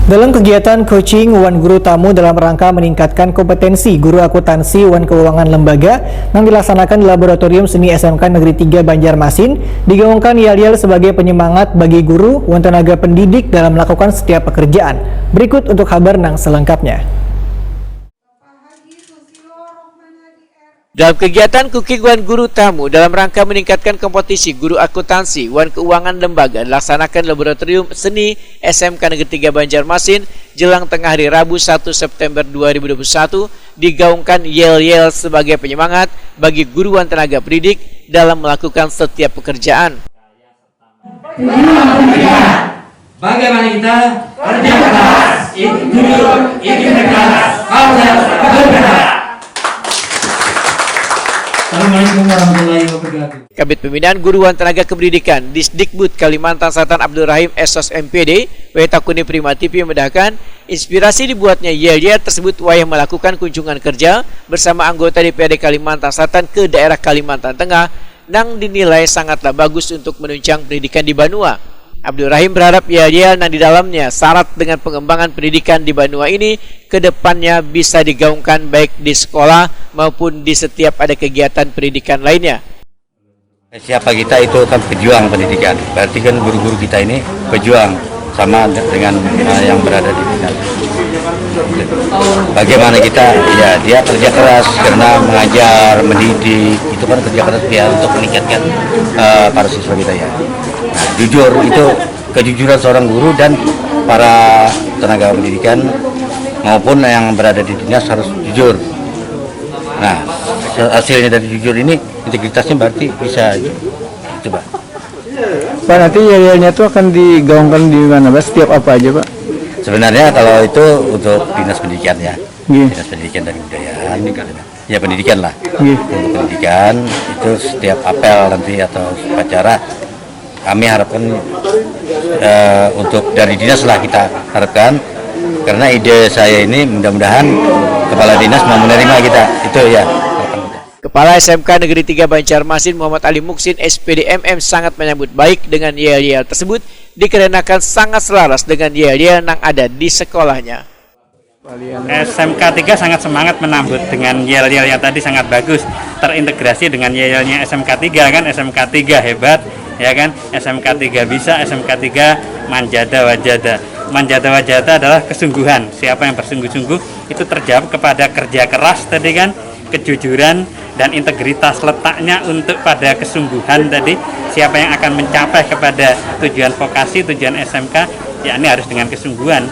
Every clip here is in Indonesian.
Dalam kegiatan coaching Wan Guru Tamu dalam rangka meningkatkan kompetensi guru akuntansi Wan Keuangan Lembaga yang dilaksanakan di Laboratorium Seni SMK Negeri 3 Banjarmasin, digaungkan yel-yel sebagai penyemangat bagi guru dan tenaga pendidik dalam melakukan setiap pekerjaan. Berikut untuk kabar nang selengkapnya. Dalam kegiatan Cooking Wan Guru Tamu dalam rangka meningkatkan kompetisi guru akuntansi Wan Keuangan Lembaga dilaksanakan Laboratorium Seni SMK Negeri 3 Banjarmasin jelang tengah hari Rabu 1 September 2021, digaungkan yel-yel sebagai penyemangat bagi guru dan tenaga pendidik dalam melakukan setiap pekerjaan. Bagaimana kita kerja keras, jujur, integritas, harus bergerak. Assalamualaikum warahmatullahi wabarakatuh. Kabid Pembinaan Guru dan Tenaga Kependidikan Disdikbud Kalimantan Selatan Abdul Rahim SOS MPD Wetakuni Prima TV membedakan inspirasi dibuatnya yel-yel tersebut wayah melakukan kunjungan kerja bersama anggota DPRD Kalimantan Selatan ke daerah Kalimantan Tengah yang dinilai sangatlah bagus untuk menunjang pendidikan di Banua. Abdul Rahim berharap yel-yel yang di dalamnya syarat dengan pengembangan pendidikan di Banua ini ke depannya bisa digaungkan baik di sekolah maupun di setiap ada kegiatan pendidikan lainnya. Siapa kita itu kan pejuang pendidikan, berarti kan guru-guru kita ini pejuang sama dengan yang berada di dinas. Bagaimana kita, ya dia kerja keras karena mengajar, mendidik, itu kan kerja keras dia untuk meningkatkan para siswa kita ya. Nah, jujur itu kejujuran seorang guru dan para tenaga pendidikan maupun yang berada di dinas harus jujur. Nah, hasilnya dari jujur ini integritasnya berarti bisa coba. Pak, nanti yel-yelnya itu akan digaungkan di mana, Pak? Setiap apa aja, Pak? Sebenarnya kalau itu untuk dinas pendidikan ya, dinas pendidikan dan kebudayaan, ya pendidikan lah. Untuk pendidikan itu setiap apel nanti atau upacara kami harapkan untuk dari dinas lah kita harapkan, karena ide saya ini mudah-mudahan kepala dinas mau menerima kita, itu ya. Kepala SMK Negeri 3 Banjarmasin Muhammad Ali Muksin SPD MM sangat menyambut baik dengan yel-yel tersebut dikarenakan sangat selaras dengan yel-yel yang ada di sekolahnya. SMK 3 sangat semangat menambut dengan yel-yel yang tadi sangat bagus, terintegrasi dengan yel-yelnya SMK 3 kan, SMK 3 hebat ya kan, SMK 3 bisa, SMK 3 manjada wajada. Manjada wajada adalah kesungguhan, siapa yang bersungguh-sungguh itu terjawab kepada kerja keras tadi kan, kejujuran dan integritas, letaknya untuk pada kesungguhan tadi, siapa yang akan mencapai kepada tujuan vokasi, tujuan SMK, ya ini harus dengan kesungguhan.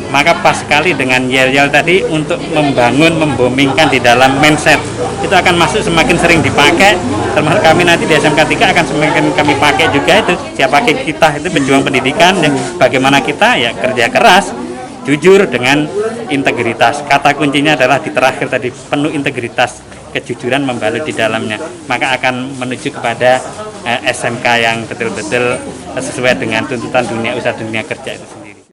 Maka pas sekali dengan yel-yel tadi untuk membangun, membomingkan di dalam mindset, itu akan masuk semakin sering dipakai, termasuk kami nanti di SMK 3 akan semakin kami pakai juga itu, siapa kita itu pejuang pendidikan, ya, bagaimana kita ya kerja keras, jujur dengan integritas. Kata kuncinya adalah di terakhir tadi, penuh integritas, kejujuran membalut di dalamnya, maka akan menuju kepada SMK yang betul-betul sesuai dengan tuntutan dunia usaha dunia kerja itu sendiri.